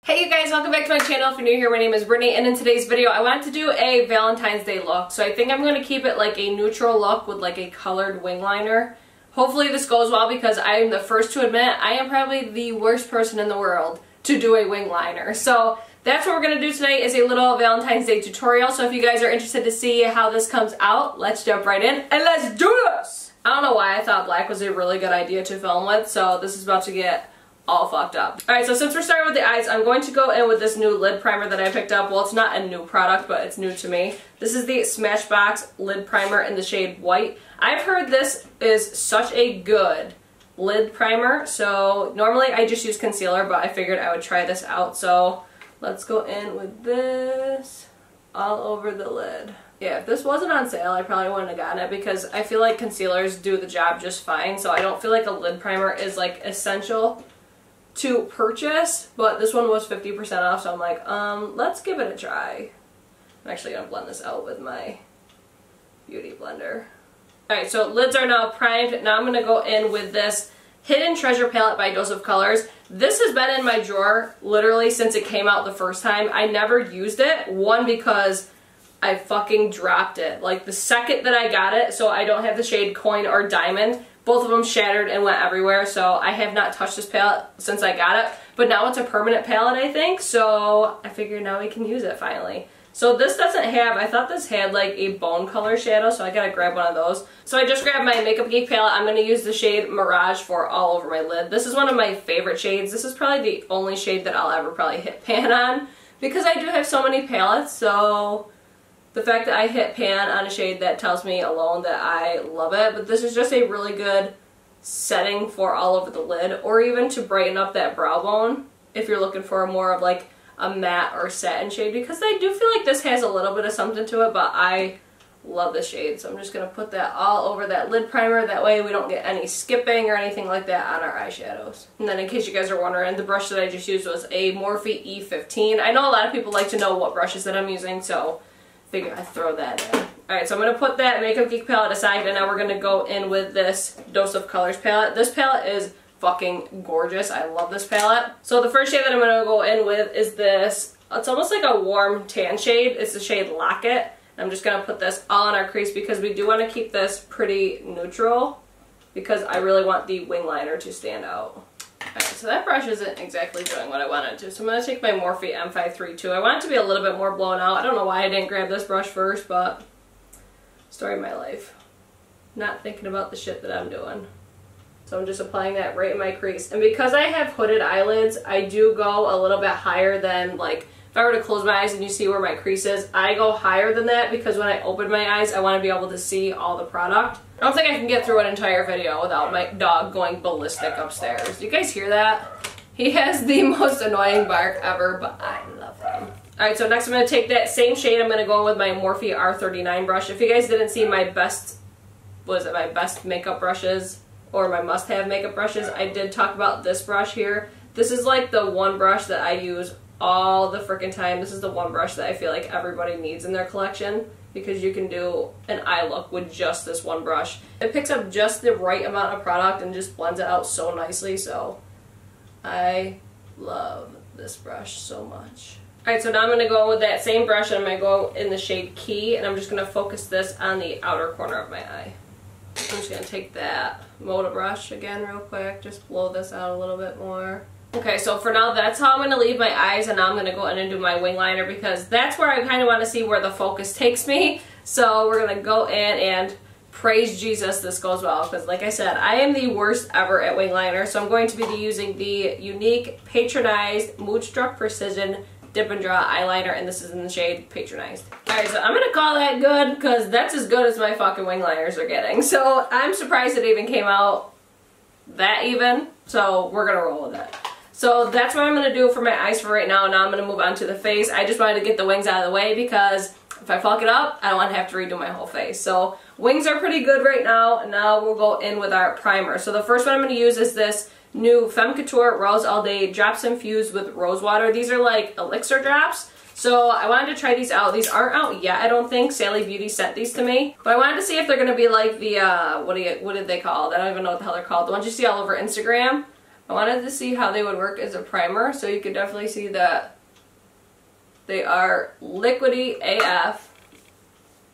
Hey you guys, welcome back to my channel. If you're new here, my name is Brittany, and in today's video I wanted to do a Valentine's Day look. So I think I'm going to keep it like a neutral look with like a colored wing liner. Hopefully this goes well because I am the first to admit I am probably the worst person in the world to do a wing liner. So that's what we're going to do tonight, is a little Valentine's Day tutorial. So if you guys are interested to see how this comes out, let's jump right in and let's do this! I don't know why I thought black was a really good idea to film with, so this is about to get all fucked up. Alright, so since we're starting with the eyes, I'm going to go in with this new lid primer that I picked up. Well, it's not a new product, but it's new to me. This is the Smashbox lid primer in the shade White. I've heard this is such a good lid primer, so normally I just use concealer, but I figured I would try this out. So let's go in with this all over the lid. Yeah, if this wasn't on sale, I probably wouldn't have gotten it because I feel like concealers do the job just fine, so I don't feel like a lid primer is like essential to purchase, but this one was 50% off, so I'm like, let's give it a try. I'm actually gonna blend this out with my beauty blender. Alright, so lids are now primed. Now I'm gonna go in with this Hidden Treasure palette by Dose of Colors. This has been in my drawer literally since it came out the first time. I never used it. One, because I fucking dropped it. Like the second that I got it, so I don't have the shade Coin or Diamond. Both of them shattered and went everywhere, so I have not touched this palette since I got it. But now it's a permanent palette, I think, so I figured now we can use it finally. So this doesn't have, I thought this had like a bone color shadow, so I gotta grab one of those. So I just grabbed my Makeup Geek palette. I'm gonna use the shade Mirage for all over my lid. This is one of my favorite shades. This is probably the only shade that I'll ever probably hit pan on, because I do have so many palettes, so the fact that I hit pan on a shade, that tells me alone that I love it. But this is just a really good setting for all over the lid, or even to brighten up that brow bone if you're looking for more of like a matte or satin shade, because I do feel like this has a little bit of something to it, but I love this shade. So I'm just going to put that all over that lid primer. That way we don't get any skipping or anything like that on our eyeshadows. And then in case you guys are wondering, the brush that I just used was a Morphe E15. I know a lot of people like to know what brushes that I'm using, so figure I'd throw that in. Alright, so I'm going to put that Makeup Geek palette aside, and now we're going to go in with this Dose of Colors palette. This palette is fucking gorgeous. I love this palette. So the first shade that I'm going to go in with is this. It's almost like a warm tan shade. It's the shade Locket. I'm just going to put this all in our crease because we do want to keep this pretty neutral, because I really want the wing liner to stand out. Alright, so that brush isn't exactly doing what I wanted it to, so I'm going to take my Morphe M532. I want it to be a little bit more blown out. I don't know why I didn't grab this brush first, but story of my life. Not thinking about the shit that I'm doing. So I'm just applying that right in my crease. And because I have hooded eyelids, I do go a little bit higher than, like, if I were to close my eyes and you see where my crease is, I go higher than that because when I open my eyes, I want to be able to see all the product. I don't think I can get through an entire video without my dog going ballistic upstairs. Do you guys hear that? He has the most annoying bark ever, but I love him. Alright, so next I'm going to take that same shade. I'm going to go in with my Morphe R39 brush. If you guys didn't see my best, my best makeup brushes or my must-have makeup brushes, I did talk about this brush here. This is like the one brush that I use all the freaking time. This is the one brush that I feel like everybody needs in their collection, because you can do an eye look with just this one brush. It picks up just the right amount of product and just blends it out so nicely, so I love this brush so much. Alright, so now I'm going to go with that same brush, and I'm going to go in the shade Key, and I'm just going to focus this on the outer corner of my eye. I'm just going to take that Moda brush again real quick, just blow this out a little bit more. Okay, so for now, that's how I'm going to leave my eyes, and now I'm going to go in and do my wing liner, because that's where I kind of want to see where the focus takes me. So we're going to go in and praise Jesus this goes well, because like I said, I am the worst ever at wing liner, so I'm going to be using the Unique Patronized Moodstruck Precision Dip and Draw eyeliner, and this is in the shade Patronized. Alright, so I'm going to call that good, because that's as good as my fucking wing liners are getting. So I'm surprised it even came out that even, so we're going to roll with it. So that's what I'm going to do for my eyes for right now. Now I'm going to move on to the face. I just wanted to get the wings out of the way, because if I fuck it up, I don't want to have to redo my whole face. So wings are pretty good right now, and now we'll go in with our primer. So the first one I'm going to use is this new Femme Couture Rose All Day Drops Infused with Rose Water. These are like elixir drops. So I wanted to try these out. These aren't out yet, I don't think. Sally Beauty sent these to me. But I wanted to see if they're going to be like the, what did they call? I don't even know what the hell they're called. The ones you see all over Instagram. I wanted to see how they would work as a primer, so you can definitely see that they are liquidy AF.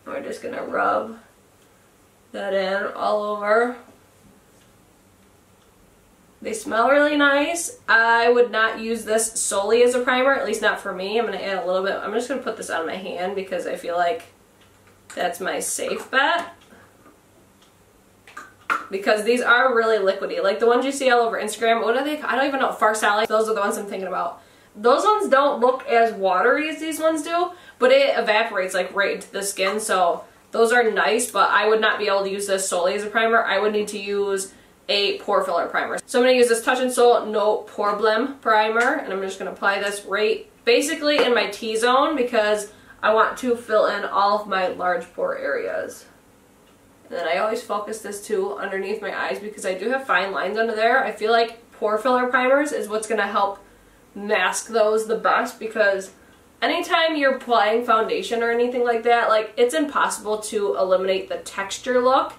We're just going to rub that in all over. They smell really nice. I would not use this solely as a primer, at least not for me. I'm going to add a little bit. I'm just going to put this on my hand because I feel like that's my safe bet. Because these are really liquidy. Like the ones you see all over Instagram, what are they? I don't even know. Farsali. Those are the ones I'm thinking about. Those ones don't look as watery as these ones do, but it evaporates like right into the skin. So those are nice, but I would not be able to use this solely as a primer. I would need to use a pore filler primer. So I'm going to use this Touch in Sol No Problem Primer, and I'm just going to apply this right basically in my T-zone because I want to fill in all of my large pore areas. And then I always focus this too underneath my eyes because I do have fine lines under there. I feel like pore filler primers is what's going to help mask those the best because anytime you're applying foundation or anything like that, like it's impossible to eliminate the texture look.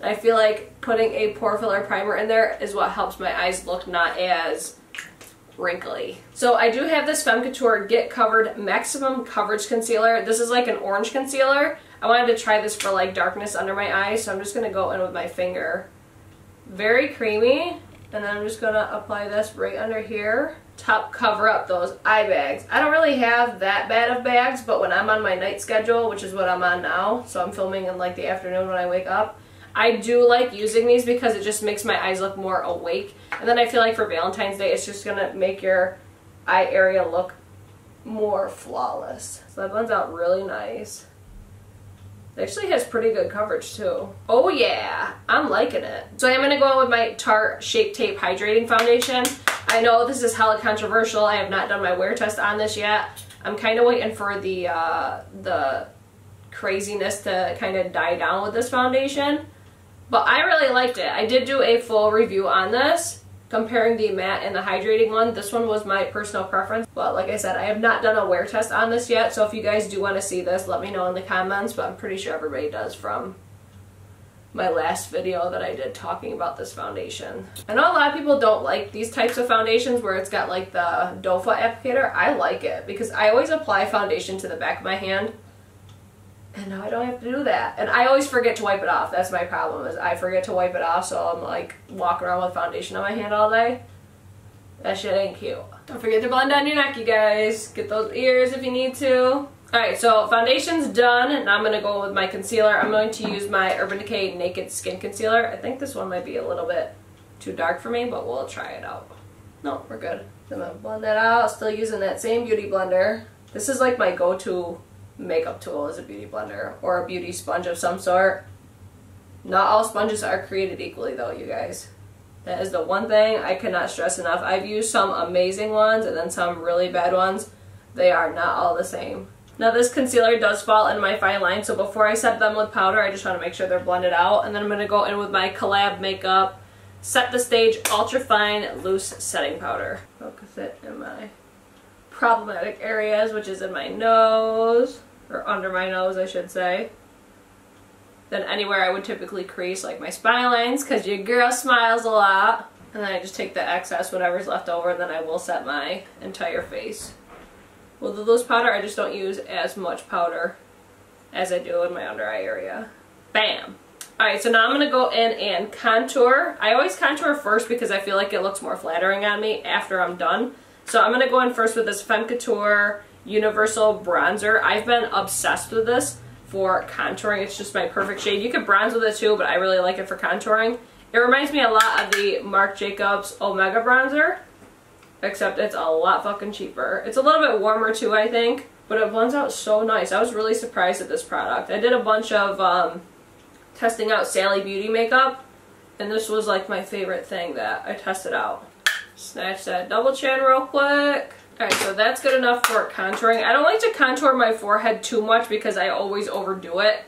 I feel like putting a pore filler primer in there is what helps my eyes look not as wrinkly. So I do have this Femme Couture Get Covered Maximum Coverage Concealer. This is like an orange concealer. I wanted to try this for like darkness under my eyes, so I'm just going to go in with my finger. Very creamy. And then I'm just going to apply this right under here. Top cover up those eye bags. I don't really have that bad of bags, but when I'm on my night schedule, which is what I'm on now, so I'm filming in like the afternoon when I wake up, I do like using these because it just makes my eyes look more awake. And then I feel like for Valentine's Day, it's just going to make your eye area look more flawless. So that blends out really nice. It actually has pretty good coverage too. Oh yeah, I'm liking it. So I'm going to go in with my Tarte Shape Tape Hydrating Foundation. I know this is hella controversial. I have not done my wear test on this yet. I'm kind of waiting for the craziness to kind of die down with this foundation. But I really liked it. I did do a full review on this, comparing the matte and the hydrating one. This one was my personal preference. But like I said, I have not done a wear test on this yet. So if you guys do want to see this, let me know in the comments. But I'm pretty sure everybody does from my last video that I did talking about this foundation. I know a lot of people don't like these types of foundations where it's got like the doe foot applicator. I like it because I always apply foundation to the back of my hand. And now I don't have to do that. And I always forget to wipe it off. That's my problem, is I forget to wipe it off, so I'm like walking around with foundation on my hand all day. That shit ain't cute. Don't forget to blend down your neck, you guys. Get those ears if you need to. Alright, so foundation's done, and now I'm going to go with my concealer. I'm going to use my Urban Decay Naked Skin Concealer. I think this one might be a little bit too dark for me, but we'll try it out. No, we're good. I'm going to blend that out. Still using that same beauty blender. This is like my go-to makeup tool is a beauty blender or a beauty sponge of some sort. Not all sponges are created equally though, you guys. That is the one thing I cannot stress enough. I've used some amazing ones and then some really bad ones. They are not all the same. Now this concealer does fall into my fine line, so before I set them with powder, I just want to make sure they're blended out. And then I'm going to go in with my Collab Makeup Set the Stage Ultra Fine Loose Setting Powder. Focus it in my problematic areas, which is in my nose. Or under my nose, I should say. Then anywhere I would typically crease, like my smile lines, because your girl smiles a lot. And then I just take the excess, whatever's left over, and then I will set my entire face. With the loose powder, I just don't use as much powder as I do in my under eye area. Bam! Alright, so now I'm going to go in and contour. I always contour first because I feel like it looks more flattering on me after I'm done. So I'm going to go in first with this Femme Couture Universal Bronzer. I've been obsessed with this for contouring. It's just my perfect shade. You could bronze with it too, but I really like it for contouring. It reminds me a lot of the Marc Jacobs Omega Bronzer, except it's a lot fucking cheaper. It's a little bit warmer too, I think, but it blends out so nice. I was really surprised at this product. I did a bunch of testing out Sally Beauty makeup, and this was like my favorite thing that I tested out. Snatch that double chin real quick. Alright, so that's good enough for contouring. I don't like to contour my forehead too much because I always overdo it.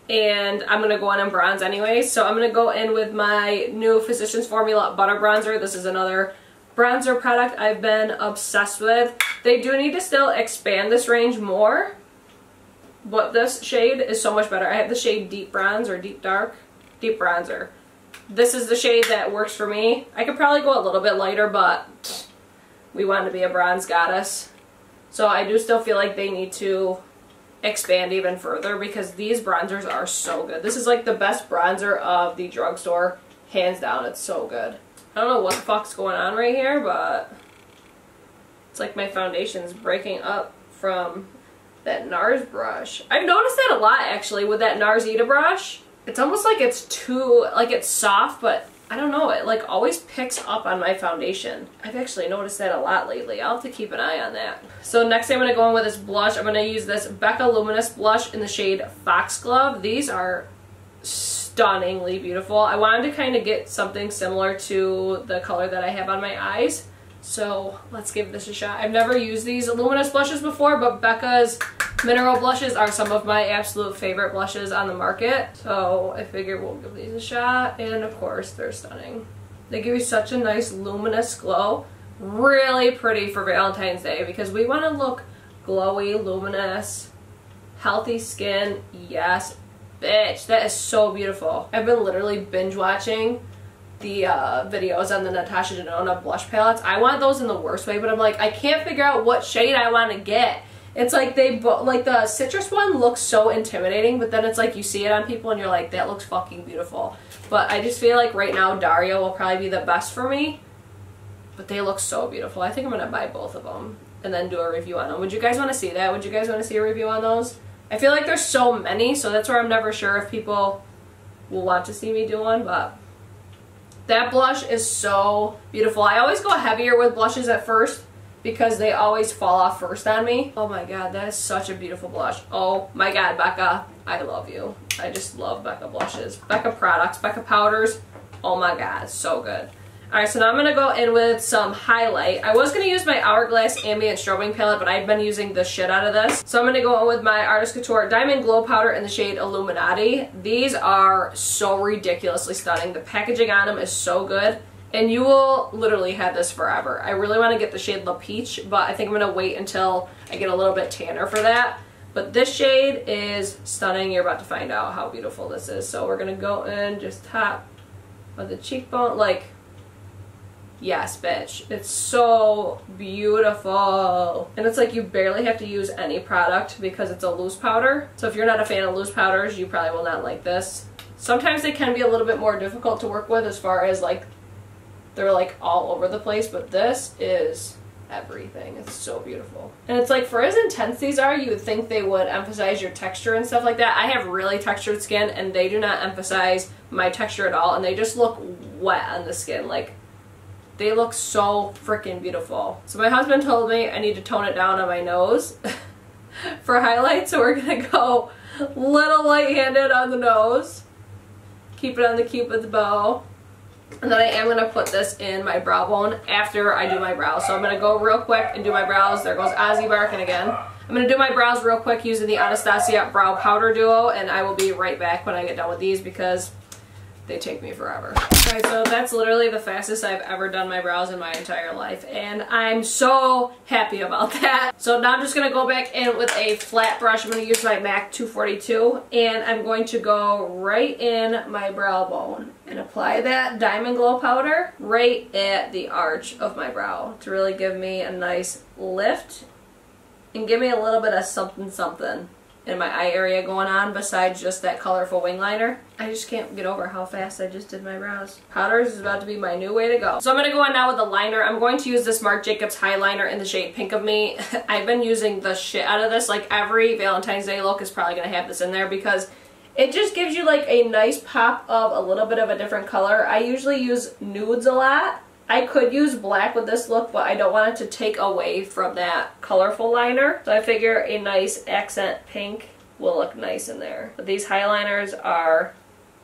And I'm going to go in and bronze anyway. So I'm going to go in with my new Physicians Formula Butter Bronzer. This is another bronzer product I've been obsessed with. They do need to still expand this range more, but this shade is so much better. I have the shade Deep Bronze or Deep Dark. Deep Bronzer. This is the shade that works for me. I could probably go a little bit lighter, but we want to be a bronze goddess. So I do still feel like they need to expand even further because these bronzers are so good. This is like the best bronzer of the drugstore, hands down. It's so good. I don't know what the fuck's going on right here, but it's like my foundation's breaking up from that NARS brush. I've noticed that a lot actually with that NARS Ita brush. It's almost like it's too, like it's soft, but I don't know, it like always picks up on my foundation. I've actually noticed that a lot lately. I'll have to keep an eye on that. So next I'm going to go in with this blush. I'm going to use this Becca Luminous blush in the shade Foxglove. These are stunningly beautiful. I wanted to kind of get something similar to the color that I have on my eyes. So let's give this a shot. I've never used these luminous blushes before, but Becca's mineral blushes are some of my absolute favorite blushes on the market. So I figured we'll give these a shot, and of course they're stunning. They give you such a nice luminous glow. Really pretty for Valentine's Day because we want to look glowy, luminous, healthy skin. Yes, bitch, that is so beautiful. I've been literally binge watching the videos on the Natasha Denona blush palettes. I want those in the worst way, but I'm like, I can't figure out what shade I want to get. It's like like the citrus one looks so intimidating, but then it's like you see it on people and you're like, that looks fucking beautiful. But I just feel like right now Daria will probably be the best for me, but they look so beautiful. I think I'm gonna buy both of them and then do a review on them. Would you guys want to see that? Would you guys want to see a review on those? I feel like there's so many, so that's where I'm never sure if people will want to see me do one, but that blush is so beautiful. I always go heavier with blushes at first because they always fall off first on me. Oh my god, that is such a beautiful blush. Oh my god, Becca, I love you. I just love Becca blushes. Becca products, Becca powders. Oh my god, so good. Alright, so now I'm going to go in with some highlight. I was going to use my Hourglass Ambient Strobing Palette, but I've been using the shit out of this. So I'm going to go in with my Artist Couture Diamond Glow Powder in the shade Illuminati. These are so ridiculously stunning. The packaging on them is so good. And you will literally have this forever. I really want to get the shade La Peach, but I think I'm going to wait until I get a little bit tanner for that. But this shade is stunning. You're about to find out how beautiful this is. So we're going to go in just top of the cheekbone, like... Yes, bitch. It's so beautiful. And it's like you barely have to use any product because it's a loose powder. So if you're not a fan of loose powders, you probably will not like this. Sometimes they can be a little bit more difficult to work with as far as like they're like all over the place, but this is everything. It's so beautiful. And it's like for as intense these are, you would think they would emphasize your texture and stuff like that. I have really textured skin and they do not emphasize my texture at all, and they just look wet on the skin. Like, they look so freaking beautiful. So my husband told me I need to tone it down on my nose for highlight, so we're gonna go little light-handed on the nose. Keep it on the Cupid's bow. And then I am gonna put this in my brow bone after I do my brows. So I'm gonna go real quick and do my brows. There goes Ozzy barking again. I'm gonna do my brows real quick using the Anastasia Brow Powder Duo, and I will be right back when I get done with these because they take me forever. Alright, so that's literally the fastest I've ever done my brows in my entire life, and I'm so happy about that. So now I'm just going to go back in with a flat brush. I'm going to use my MAC 242, and I'm going to go right in my brow bone and apply that Diamond Glow powder right at the arch of my brow to really give me a nice lift and give me a little bit of something something in my eye area going on besides just that colorful wing liner. I just can't get over how fast I just did my brows. Powders is about to be my new way to go. So I'm going to go on now with a liner. I'm going to use this Marc Jacobs Highliner in the shade Pink of Me. I've been using the shit out of this. Like every Valentine's Day look is probably going to have this in there because it just gives you like a nice pop of a little bit of a different color. I usually use nudes a lot. I could use black with this look, but I don't want it to take away from that colorful liner. So I figure a nice accent pink will look nice in there. But these highliners are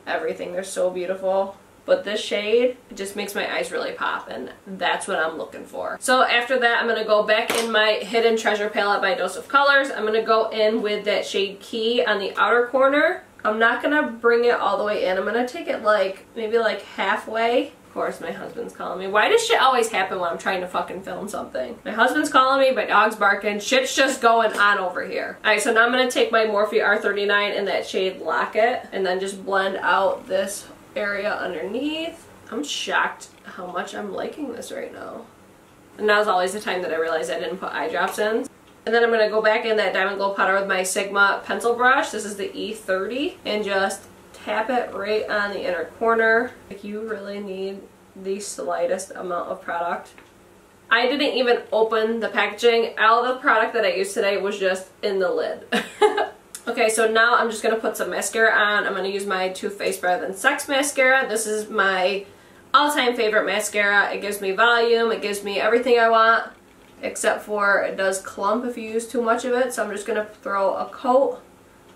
everything. They're so beautiful. But this shade, it just makes my eyes really pop, and that's what I'm looking for. So after that, I'm going to go back in my Hidden Treasure palette by Dose of Colors. I'm going to go in with that shade Key on the outer corner. I'm not going to bring it all the way in. I'm going to take it like, maybe like halfway. Of course, my husband's calling me. Why does shit always happen when I'm trying to fucking film something? My husband's calling me, my dog's barking, shit's just going on over here. Alright, so now I'm going to take my Morphe R39 in that shade Locket and then just blend out this area underneath. I'm shocked how much I'm liking this right now. And now's always the time that I realize I didn't put eye drops in. And then I'm going to go back in that Diamond Glow powder with my Sigma pencil brush. This is the E30. And just tap it right on the inner corner. Like, you really need the slightest amount of product. I didn't even open the packaging. All the product that I used today was just in the lid. Okay, so now I'm just going to put some mascara on. I'm going to use my Too Faced Better Than Sex mascara. This is my all-time favorite mascara. It gives me volume. It gives me everything I want, except for it does clump if you use too much of it. So I'm just going to throw a coat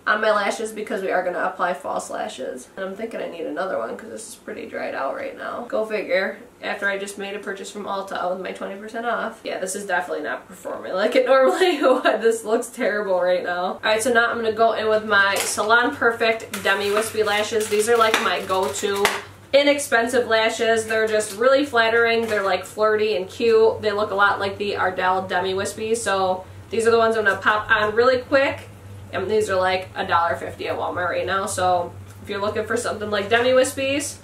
on my lashes because we are going to apply false lashes. And I'm thinking I need another one because this is pretty dried out right now. Go figure. After I just made a purchase from Ulta with my 20% off. Yeah, this is definitely not performing like it normally would. This looks terrible right now. Alright, so now I'm going to go in with my Salon Perfect Demi Wispy lashes. These are like my go-to inexpensive lashes. They're just really flattering. They're like flirty and cute. They look a lot like the Ardell Demi Wispy. So these are the ones I'm going to pop on really quick. And these are like $1.50 at Walmart right now. So if you're looking for something like Demi Wispies,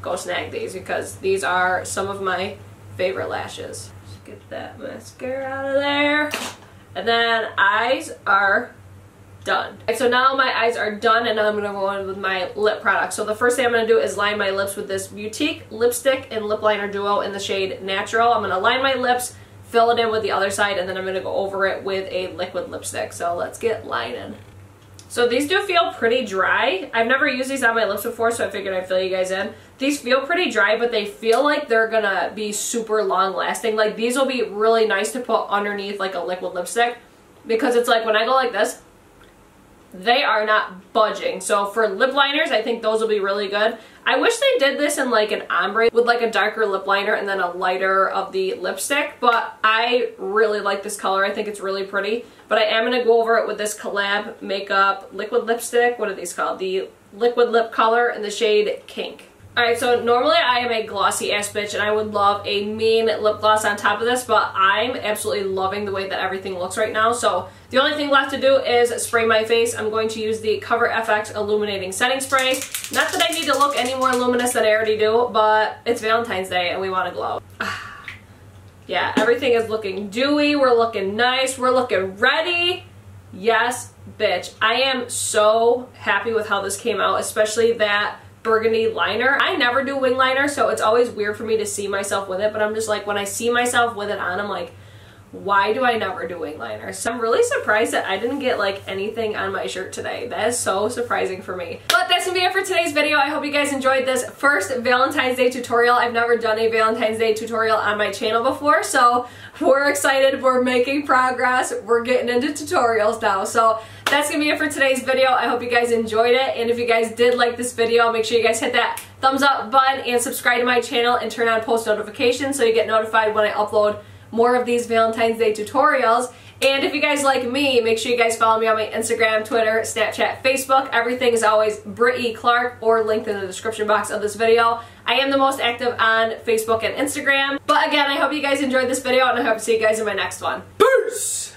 go snag these because these are some of my favorite lashes. Just get that mascara out of there. And then eyes are done. Okay, so now my eyes are done and now I'm going to go in with my lip product. So the first thing I'm going to do is line my lips with this Boutique lipstick and lip liner duo in the shade Natural. I'm going to line my lips, fill it in with the other side, and then I'm going to go over it with a liquid lipstick. So let's get lining. So these do feel pretty dry. I've never used these on my lips before, so I figured I'd fill you guys in. These feel pretty dry, but they feel like they're gonna be super long lasting. Like, these will be really nice to put underneath like a liquid lipstick because it's like when I go like this, they are not budging. So for lip liners, I think those will be really good. I wish they did this in like an ombre with like a darker lip liner and then a lighter of the lipstick, but I really like this color. I think it's really pretty. But I am going to go over it with this Collab Makeup liquid lipstick. What are these called? The liquid lip color in the shade Kink. Alright, so normally I am a glossy ass bitch and I would love a mean lip gloss on top of this, but I'm absolutely loving the way that everything looks right now. So the only thing left to do is spray my face. I'm going to use the Cover FX Illuminating Setting Spray. Not that I need to look any more luminous than I already do, but it's Valentine's Day and we want to glow. Yeah, everything is looking dewy. We're looking nice. We're looking ready. Yes, bitch. I am so happy with how this came out, especially that burgundy liner. I never do wing liner, so it's always weird for me to see myself with it, but I'm just like, when I see myself with it on, I'm like, why do I never do wing liner? So I'm really surprised that I didn't get like anything on my shirt today. That is so surprising for me. But that's gonna be it for today's video. I hope you guys enjoyed this first Valentine's Day tutorial. I've never done a Valentine's Day tutorial on my channel before, so we're excited. We're making progress. We're getting into tutorials now. So that's gonna be it for today's video. I hope you guys enjoyed it, and if you guys did like this video, make sure you guys hit that thumbs up button and subscribe to my channel and turn on post notifications so you get notified when I upload more of these Valentine's Day tutorials. And if you guys like me, make sure you guys follow me on my Instagram, Twitter, Snapchat, Facebook. Everything is always Briteclarke or linked in the description box of this video. I am the most active on Facebook and Instagram. But again, I hope you guys enjoyed this video and I hope to see you guys in my next one. Peace!